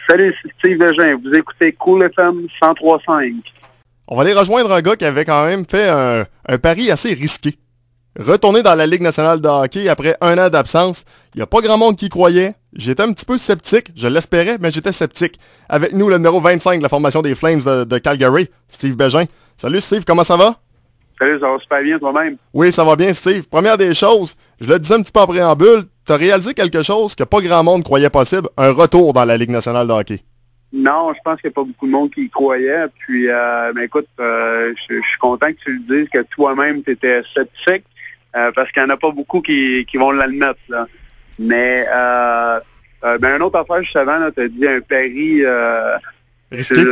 Salut, c'est Steve Bégin. Vous écoutez Cool FM 103.5. On va aller rejoindre un gars qui avait quand même fait un pari assez risqué. Retourner dans la Ligue nationale de hockey après 1 an d'absence. Il n'y a pas grand monde qui y croyait. J'étais un petit peu sceptique. Je l'espérais, mais j'étais sceptique. Avec nous, le numéro 25 de la formation des Flames de Calgary, Steve Bégin. Salut Steve, comment ça va? Salut, ça va super bien toi-même? Oui, ça va bien Steve. Première des choses, je le disais un petit peu en préambule, tu as réalisé quelque chose que pas grand monde croyait possible, un retour dans la Ligue nationale de hockey. Non, je pense qu'il n'y a pas beaucoup de monde qui y croyait. Puis, écoute, je suis content que tu le dises, que toi-même, tu étais sceptique, parce qu'il n'y en a pas beaucoup qui vont l'admettre, là. Mais, une autre affaire, juste avant, tu as dit un pari... Risqué?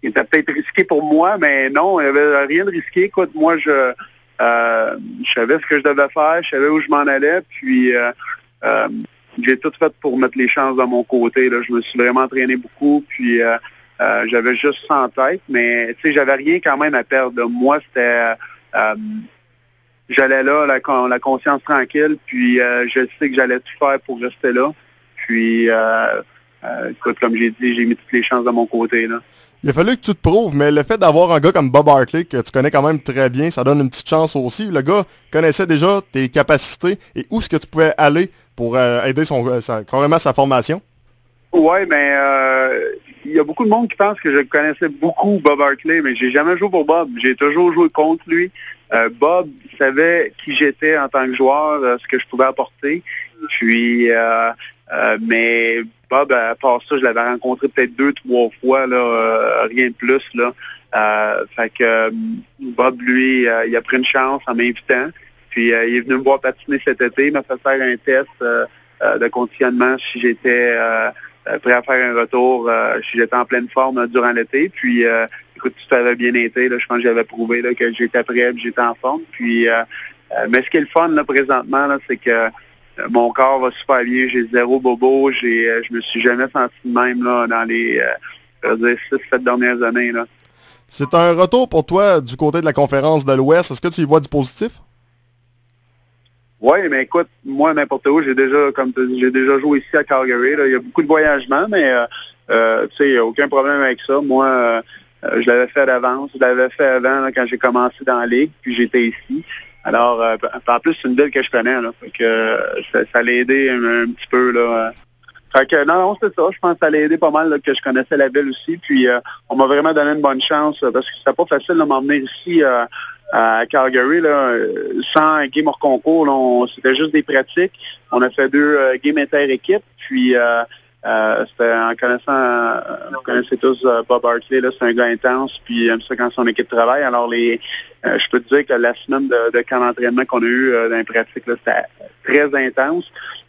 Il était peut-être risqué pour moi, mais non, il n'y avait rien de risqué. Écoute, moi, je savais ce que je devais faire, je savais où je m'en allais, puis j'ai tout fait pour mettre les chances de mon côté. Là. Je me suis vraiment entraîné beaucoup, puis j'avais juste ça en tête, mais tu sais, j'avais rien quand même à perdre. Moi, c'était j'allais là, la conscience tranquille, puis je sais que j'allais tout faire pour rester là. Puis écoute, comme j'ai dit, j'ai mis toutes les chances de mon côté, là. Il a fallu que tu te prouves, mais le fait d'avoir un gars comme Bob Hartley, que tu connais quand même très bien, ça donne une petite chance aussi. Le gars connaissait déjà tes capacités et où est-ce que tu pouvais aller pour aider carrément sa formation. Oui, mais il y a beaucoup de monde qui pense que je connaissais beaucoup Bob Hartley, mais j'ai jamais joué pour Bob. J'ai toujours joué contre lui. Bob savait qui j'étais en tant que joueur, ce que je pouvais apporter. Puis, mais Bob, à part ça, je l'avais rencontré peut-être 2-3 fois, là, rien de plus, là. Fait que Bob, lui, il a pris une chance en m'invitant. Puis, il est venu me voir patiner cet été. Il m'a fait faire un test de conditionnement si j'étais prêt à faire un retour, si j'étais en pleine forme durant l'été. Puis, écoute, tout avait bien été. Là, je pense que j'avais prouvé là, que j'étais prêt et j'étais en forme. Puis, mais ce qui est le fun là, présentement, là, c'est que mon corps va super bien. J'ai zéro bobo. Je me suis jamais senti de même là, dans les 6-7 dernières années. Là. C'est un retour pour toi du côté de la conférence de l'Ouest. Est-ce que tu y vois du positif? Oui, mais écoute, moi, n'importe où, j'ai déjà joué ici à Calgary. Là. Il y a beaucoup de voyagements, mais tu sais, il n'y a aucun problème avec ça. Moi, je l'avais fait d'avance. Je l'avais fait avant là, quand j'ai commencé dans la Ligue, puis j'étais ici. Alors, en plus, c'est une ville que je connais, là. Fait que ça l'a aidé un petit peu, là. Fait que non, c'est ça. Je pense que ça l'a aidé pas mal là, que je connaissais la ville aussi. Puis on m'a vraiment donné une bonne chance parce que c'était pas facile de m'emmener ici à Calgary, là, sans game hors concours. Là, c'était juste des pratiques. On a fait 2 games inter-équipes. Puis c'était en connaissant, vous connaissez tous Bob Hartley, là, c'est un gars intense. Puis il aime ça quand son équipe travaille. Alors je peux te dire que la semaine de camp d'entraînement qu'on a eu dans les pratiques, là, c'était très intense.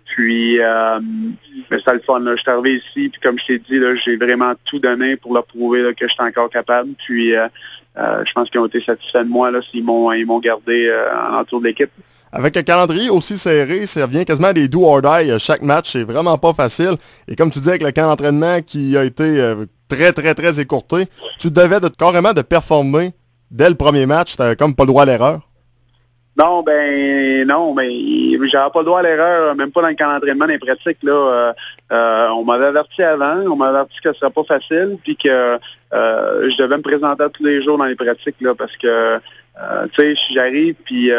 Puis, mais c'était le fun. Là. Je suis arrivé ici, puis comme je t'ai dit, là, j'ai vraiment tout donné pour leur prouver là, que j'étais encore capable. Puis, je pense qu'ils ont été satisfaits de moi. Là, ils m'ont gardé en entour de l'équipe. Avec un calendrier aussi serré, ça revient quasiment à des do or die. Chaque match, c'est vraiment pas facile. Et comme tu dis, avec le camp d'entraînement qui a été très, très, très écourté, tu devais carrément de performer dès le premier match. Tu n'avais comme pas le droit à l'erreur. Non, mais j'avais pas le droit à l'erreur, même pas dans le camp d'entraînement, dans les pratiques, là. On m'avait averti avant, on m'avait averti que ce serait pas facile, puis que je devais me présenter tous les jours dans les pratiques, là, parce que, tu sais, si j'arrive, puis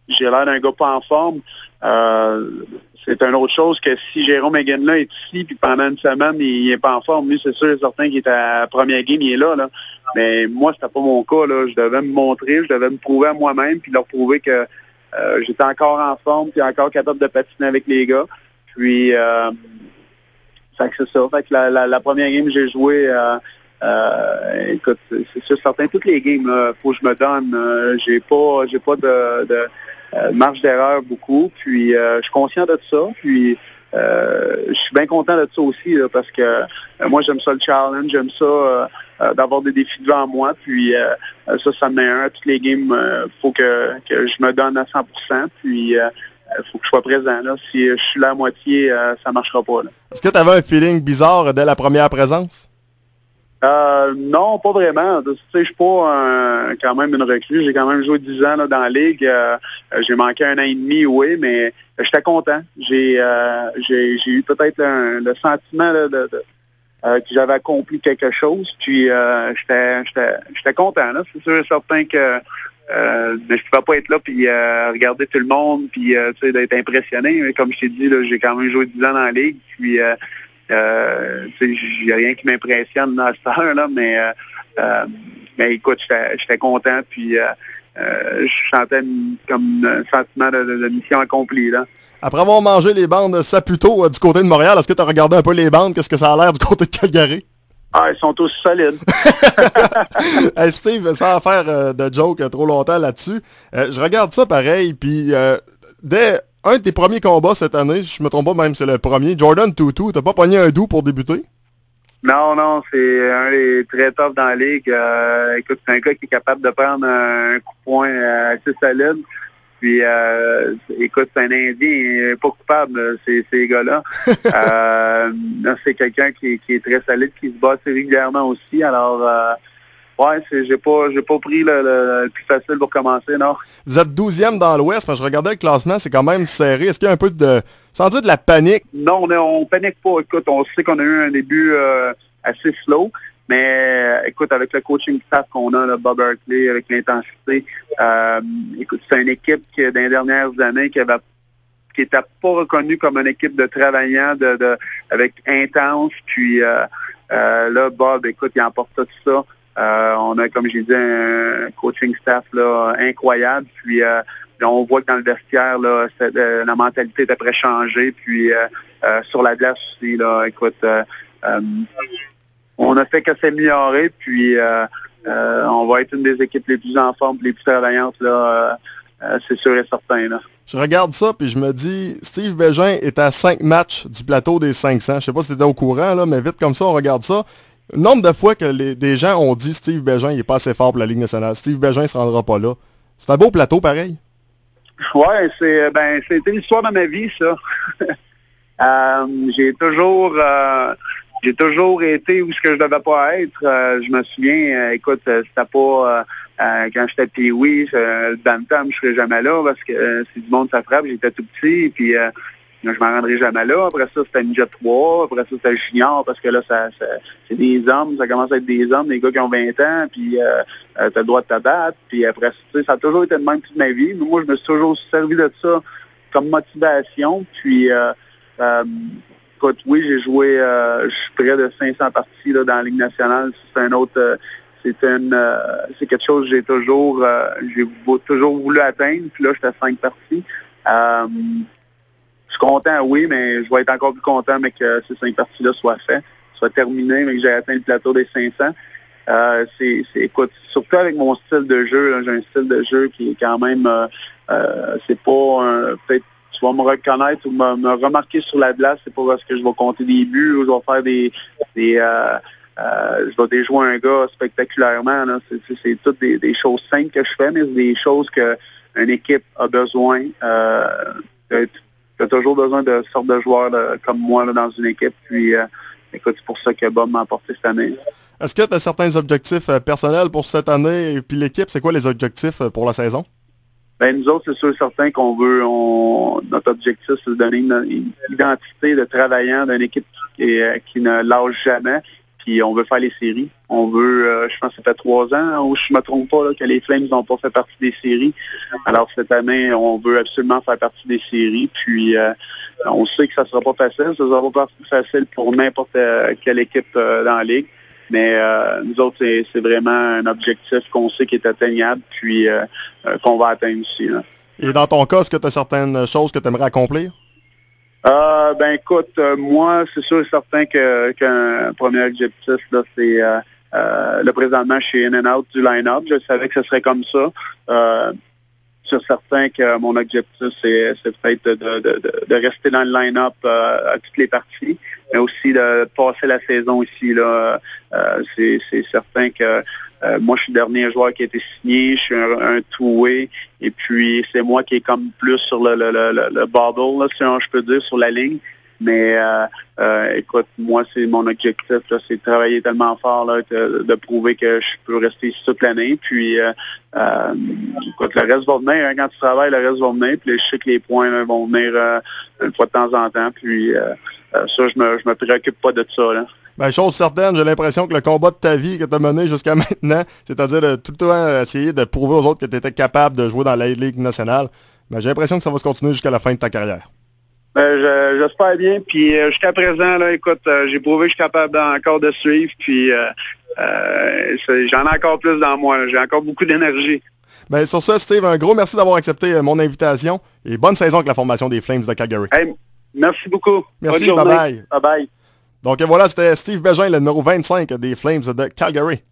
j'ai l'air d'un gars pas en forme, c'est une autre chose que si Jérôme Egenla est ici, puis pendant une semaine, il est pas en forme, lui, c'est sûr et certain qu'il est à la première game, il est là, là. Mais moi, c'était pas mon cas, là. Je devais me montrer, je devais me prouver à moi-même, puis leur prouver que j'étais encore en forme, puis encore capable de patiner avec les gars. Puis, fait que c'est ça. Fait que la première game que j'ai joué, écoute, c'est sûr certain, toutes les games, là, faut que je me donne. J'ai pas de marge d'erreur beaucoup. Puis, je suis conscient de ça. Puis, je suis bien content de ça aussi, là, parce que moi, j'aime ça le challenge, j'aime ça d'avoir des défis devant moi. Puis, ça me met un. Toutes les games, faut que je me donne à 100%. Puis, faut que je sois présent. Là. Si je suis là à moitié, ça marchera pas. Là. Est-ce que tu avais un feeling bizarre dès la première présence? Non, pas vraiment. Tu sais, je suis pas quand même une recrue. J'ai quand même joué 10 ans là, dans la Ligue. J'ai manqué 1 an et demi, oui, mais j'étais content. J'ai eu peut-être le sentiment là, que j'avais accompli quelque chose. Puis j'étais content, là. C'est sûr et certain que mais je pouvais pas être là puis regarder tout le monde puis d'être impressionné. Mais comme je t'ai dit, là, j'ai quand même joué 10 ans dans la ligue. Puis j'ai rien qui m'impressionne dans cette heure, là, mais écoute, j'étais content, puis je sentais comme un sentiment de mission accomplie, là. Après avoir mangé les bandes Saputo du côté de Montréal, est-ce que tu as regardé un peu les bandes? Qu'est-ce que ça a l'air du côté de Calgary? Ah, ils sont tous solides. Hey Steve, sans faire de joke trop longtemps là-dessus, je regarde ça pareil, puis dès un de tes premiers combats cette année, si je me trompe pas, même c'est le premier, Jordan Tutu, t'as pas pogné un doux pour débuter? Non, c'est un des très tough dans la ligue. Écoute, c'est un gars qui est capable de prendre un coup de poing assez solide. Puis, écoute, c'est un Indien, il n'est pas coupable, ces gars-là. C'est quelqu'un qui est très solide, qui se bat assez régulièrement aussi. Alors, ouais, j'ai pas pris le plus facile pour commencer, non. Vous êtes 12e dans l'Ouest, mais je regardais le classement, c'est quand même serré. Est-ce qu'il y a un peu de, sans dire de la panique? Non, on panique pas. Écoute, on sait qu'on a eu un début assez slow. Mais écoute, avec le coaching staff qu'on a, là, Bob Berkeley, avec l'intensité, écoute, c'est une équipe qui, dans les dernières années, qui n'était pas reconnue comme une équipe de travaillant avec intense. Puis là, Bob, écoute, il emporte tout ça. On a, comme j'ai dit, un coaching staff là, incroyable. Puis on voit que dans le vestiaire, là, la mentalité est après changée. Puis sur la glace aussi, là, écoute, on a fait que s'améliorer, puis on va être une des équipes les plus en forme, les plus travaillantes, là, c'est sûr et certain, là. Je regarde ça, puis je me dis, Steve Bégin est à 5 matchs du plateau des 500. Je sais pas si tu étais au courant, là, mais vite comme ça, on regarde ça. Le nombre de fois que des gens ont dit Steve Bégin, il est pas assez fort pour la Ligue nationale. Steve Bégin se rendra pas là. C'est un beau plateau, pareil. Ouais, c'était l'histoire de ma vie, ça. J'ai toujours été où ce que je devais pas être. Je me souviens, écoute, c'était pas quand j'étais pee-wee, le bantam, je serais jamais là parce que si du monde ça frappe, j'étais tout petit, puis je m'en rendrai jamais là. Après ça, c'était Ninja 3, après ça, c'était Junior, parce que là, c'est des hommes, ça commence à être des hommes, des gars qui ont 20 ans, puis t'as le droit de te battre, puis après ça, ça a toujours été le même toute ma vie. Mais moi, je me suis toujours servi de ça comme motivation, puis écoute, oui, j'ai joué, je suis près de 500 parties là, dans la Ligue nationale. C'est un autre, c'est quelque chose que j'ai toujours voulu atteindre. Puis là, j'étais à 5 parties. Je suis content, oui, mais je vais être encore plus content mais que ces 5 parties-là soient faites, soient terminées, mais que j'ai atteint le plateau des 500. Écoute, surtout avec mon style de jeu, là, j'ai un style de jeu qui est quand même, c'est pas peut-être. Tu vas me reconnaître ou me remarquer sur la glace, c'est pas parce que je vais compter des buts ou je vais faire je vais déjouer un gars spectaculairement. Là. C'est toutes des choses simples que je fais, mais c'est des choses qu'une équipe a besoin. Tu as toujours besoin de sortes de joueurs comme moi là, dans une équipe. Puis, écoute, c'est pour ça que Bob m'a apporté cette année. Est-ce que tu as certains objectifs personnels pour cette année? Et puis l'équipe, c'est quoi les objectifs pour la saison? Ben, nous autres, c'est sûr et certain qu'on veut, notre objectif, c'est de donner une identité de travaillant d'une équipe qui ne lâche jamais. Puis on veut faire les séries. On veut, je pense que ça fait 3 ans, où je me trompe pas, là, que les Flames n'ont pas fait partie des séries. Alors cette année, on veut absolument faire partie des séries. Puis on sait que ça sera pas facile. Ça sera pas facile pour n'importe quelle équipe dans la Ligue. Mais nous autres, c'est vraiment un objectif qu'on sait qui est atteignable, puis qu'on va atteindre aussi. Là. Et dans ton cas, est-ce que tu as certaines choses que tu aimerais accomplir? Ben écoute, moi, c'est sûr et certain qu'un premier objectif, là, c'est le présentement chez In-N-Out du line-up. Je savais que ce serait comme ça. C'est certain que mon objectif, c'est peut-être de rester dans le line-up à toutes les parties, mais aussi de passer la saison ici. Là, c'est certain que moi, je suis le dernier joueur qui a été signé, je suis un two-way, et puis c'est moi qui est comme plus sur le bubble, là, si je peux dire, sur la ligne. Mais écoute, moi, c'est mon objectif, là, c'est de travailler tellement fort, là, de prouver que je peux rester ici toute l'année. Puis écoute, le reste va venir, hein, quand tu travailles, le reste va venir. Puis je sais que les points là, vont venir une fois de temps en temps. Puis ça, je me préoccupe pas de ça. Là. Ben, chose certaine, j'ai l'impression que le combat de ta vie que tu as mené jusqu'à maintenant, c'est-à-dire de tout le temps essayer de prouver aux autres que tu étais capable de jouer dans la Ligue nationale, ben, j'ai l'impression que ça va se continuer jusqu'à la fin de ta carrière. Ben, j'espère bien. Puis jusqu'à présent, là, écoute, j'ai prouvé que je suis capable encore de suivre. Puis j'en ai encore plus dans moi. J'ai encore beaucoup d'énergie. Ben, sur ça, Steve, un gros merci d'avoir accepté mon invitation et bonne saison avec la formation des Flames de Calgary. Hey, merci beaucoup. Merci, bye-bye. Bye-bye. Donc voilà, c'était Steve Bégin, le numéro 25 des Flames de Calgary.